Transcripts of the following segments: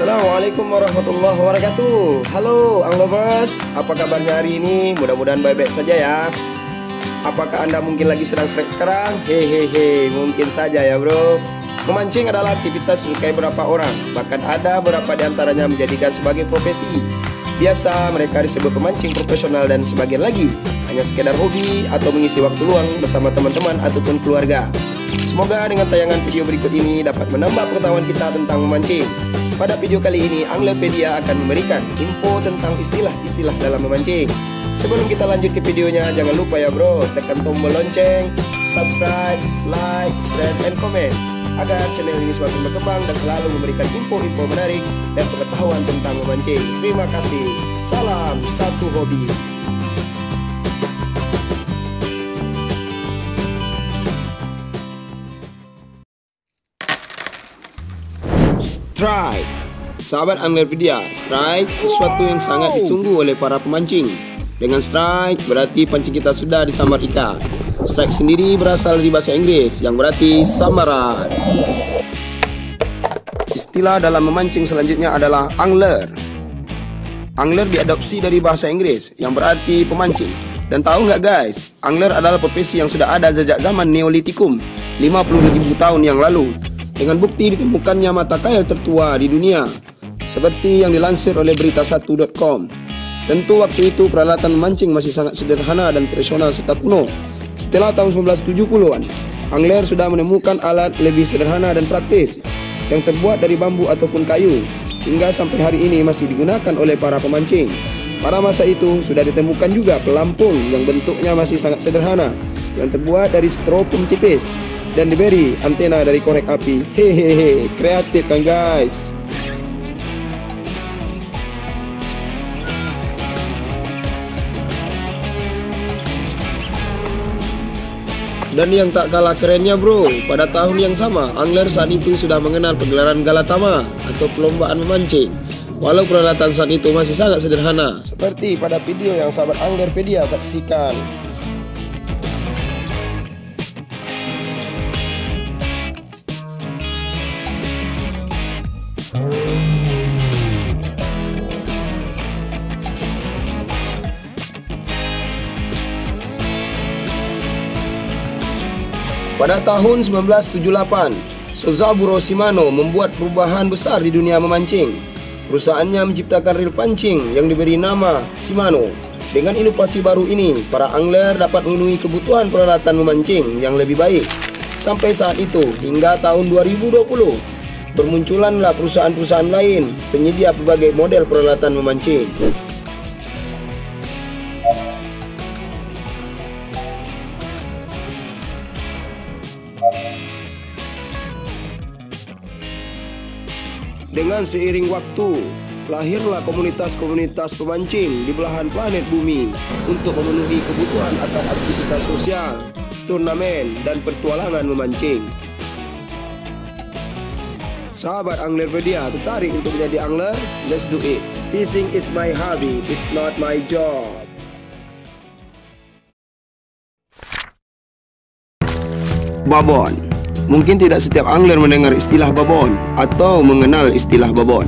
Assalamualaikum warahmatullahi wabarakatuh. Halo Anglovers, apa kabarnya hari ini? Mudah-mudahan baik-baik saja ya. Apakah Anda mungkin lagi sedang stres sekarang? Hehehe, mungkin saja ya bro. Memancing adalah aktivitas disukai beberapa orang. Bahkan ada beberapa di antaranya menjadikan sebagai profesi. Biasa mereka disebut pemancing profesional dan sebagian lagi hanya sekedar hobi atau mengisi waktu luang bersama teman-teman ataupun keluarga. Semoga dengan tayangan video berikut ini dapat menambah pengetahuan kita tentang memancing. Pada video kali ini, Anglerpedia akan memberikan info tentang istilah-istilah dalam memancing. Sebelum kita lanjut ke videonya, jangan lupa ya bro, tekan tombol lonceng, subscribe, like, share, and comment agar channel ini semakin berkembang dan selalu memberikan info-info menarik dan pengetahuan tentang memancing. Terima kasih. Salam satu hobi. Strike. Sahabat Anglerpedia, strike sesuatu yang sangat ditunggu oleh para pemancing. Dengan strike berarti pancing kita sudah disambar ikan. Strike sendiri berasal dari bahasa Inggris yang berarti sambaran. Istilah dalam memancing selanjutnya adalah angler. Angler diadopsi dari bahasa Inggris yang berarti pemancing. Dan tahu nggak guys, angler adalah profesi yang sudah ada sejak zaman Neolitikum 50.000 tahun yang lalu. Dengan bukti ditemukannya mata kail tertua di dunia, seperti yang dilansir oleh berita1.com. Tentu waktu itu peralatan memancing masih sangat sederhana dan tradisional serta kuno. Setelah tahun 1970-an, angler sudah menemukan alat lebih sederhana dan praktis yang terbuat dari bambu ataupun kayu, hingga sampai hari ini masih digunakan oleh para pemancing. Pada masa itu sudah ditemukan juga pelampung yang bentuknya masih sangat sederhana, yang terbuat dari styrofoam tipis dan diberi antena dari korek api. Hehehe, kreatif kan guys. Dan yang tak kalah kerennya bro, pada tahun yang sama, angler saat itu sudah mengenal pegelaran Galatama atau perlombaan memancing. Walau peralatan saat itu masih sangat sederhana, seperti pada video yang sahabat Anglerpedia saksikan. Pada tahun 1978, Sozaburo Shimano membuat perubahan besar di dunia memancing. Perusahaannya menciptakan reel pancing yang diberi nama Shimano. Dengan inovasi baru ini, para angler dapat memenuhi kebutuhan peralatan memancing yang lebih baik. Sampai saat itu, hingga tahun 2020, bermunculanlah perusahaan-perusahaan lain penyedia berbagai model peralatan memancing. Dengan seiring waktu, lahirlah komunitas-komunitas pemancing di belahan planet bumi untuk memenuhi kebutuhan akan aktivitas sosial, turnamen, dan petualangan memancing. Sahabat Anglerpedia tertarik untuk menjadi angler? Let's do it. Fishing is my hobby, it's not my job. Babon. Mungkin tidak setiap angler mendengar istilah babon atau mengenal istilah babon.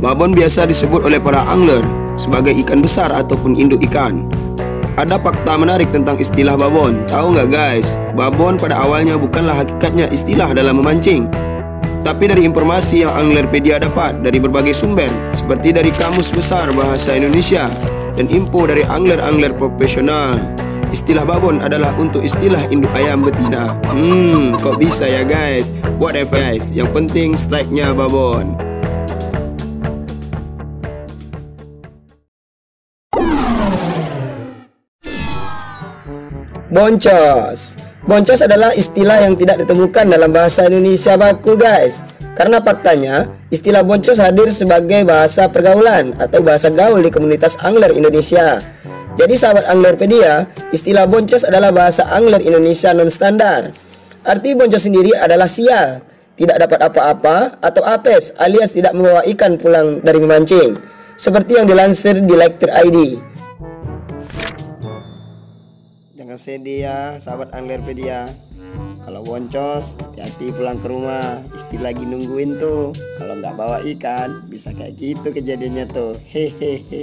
Babon biasa disebut oleh para angler sebagai ikan besar ataupun induk ikan. Ada fakta menarik tentang istilah babon. Tahu nggak guys? Babon pada awalnya bukanlah hakikatnya istilah dalam memancing, tapi dari informasi yang Anglerpedia dapat dari berbagai sumber, seperti dari Kamus Besar Bahasa Indonesia dan info dari angler-angler profesional. Istilah babon adalah untuk istilah induk ayam betina. Kok bisa ya guys? Whatever guys, yang penting strike-nya babon. Boncos. Boncos adalah istilah yang tidak ditemukan dalam bahasa Indonesia baku guys. Karena faktanya, istilah boncos hadir sebagai bahasa pergaulan atau bahasa gaul di komunitas angler Indonesia. Jadi sahabat Anglerpedia, istilah boncos adalah bahasa angler Indonesia non-standar. Arti boncos sendiri adalah sial, tidak dapat apa-apa, atau apes alias tidak membawa ikan pulang dari memancing, seperti yang dilansir di Lektir ID. Jangan sedih ya sahabat Anglerpedia. Kalau boncos, hati-hati pulang ke rumah. Istri lagi nungguin tuh. Kalau nggak bawa ikan, bisa kayak gitu kejadiannya tuh. Hehehe.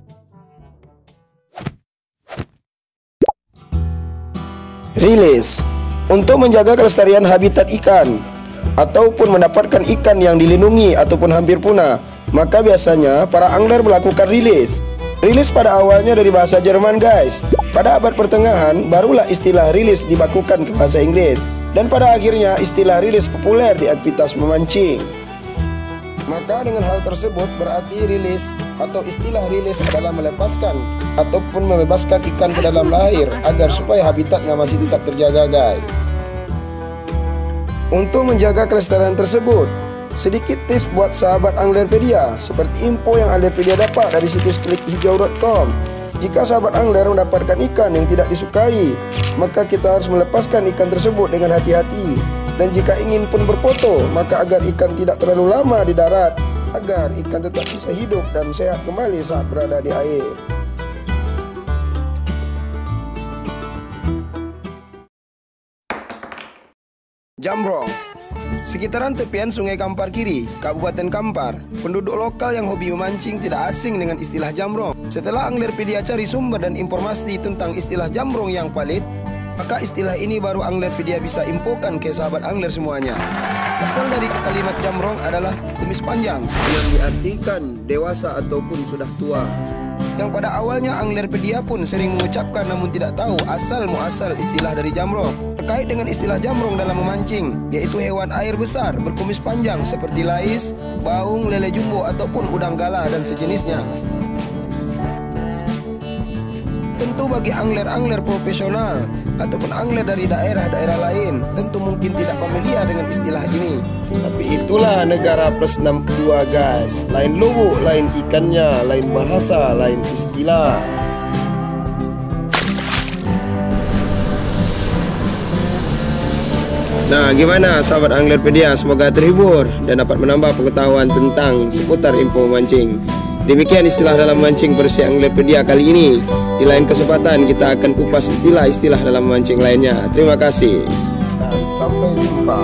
Rilis. Untuk menjaga kelestarian habitat ikan ataupun mendapatkan ikan yang dilindungi ataupun hampir punah, maka biasanya para angler melakukan rilis. Rilis pada awalnya dari bahasa Jerman, guys. Pada abad pertengahan, barulah istilah rilis dibakukan ke bahasa Inggris. Dan pada akhirnya istilah rilis populer di aktivitas memancing. Maka dengan hal tersebut berarti rilis atau istilah rilis adalah melepaskan ataupun membebaskan ikan ke dalam air agar supaya habitatnya masih tetap terjaga, guys. Untuk menjaga kelestarian tersebut, sedikit tips buat sahabat Anglerpedia seperti info yang Anglerpedia dapat dari situs klikhijau.com. Jika sahabat angler mendapatkan ikan yang tidak disukai, maka kita harus melepaskan ikan tersebut dengan hati-hati. Dan jika ingin pun berfoto, maka agar ikan tidak terlalu lama di darat, agar ikan tetap bisa hidup dan sehat kembali saat berada di air. Jambrong. Sekitaran tepian Sungai Kampar Kiri, Kabupaten Kampar, penduduk lokal yang hobi memancing tidak asing dengan istilah jambrong. Setelah Anglerpedia cari sumber dan informasi tentang istilah jambrong yang valid, maka istilah ini baru Anglerpedia bisa infokan ke sahabat angler semuanya. Asal dari kalimat jambrong adalah kumis panjang, yang diartikan dewasa ataupun sudah tua. Yang pada awalnya Anglerpedia pun sering mengucapkan namun tidak tahu asal-muasal istilah dari jambrong. Terkait dengan istilah jambrong dalam memancing, yaitu hewan air besar berkumis panjang seperti lais, baung, lele jumbo ataupun udang galah dan sejenisnya. Tentu bagi angler-angler profesional ataupun angler dari daerah-daerah lain, tentu mungkin tidak familiar dengan istilah ini. Tapi itulah negara plus 62, guys. Lain lubuk, lain ikannya, lain bahasa, lain istilah. Nah, gimana sahabat Anglerpedia? Semoga terhibur dan dapat menambah pengetahuan tentang seputar info mancing. Demikian istilah dalam mancing versi Anglerpedia kali ini. Di lain kesempatan kita akan kupas istilah-istilah dalam mancing lainnya. Terima kasih dan sampai jumpa.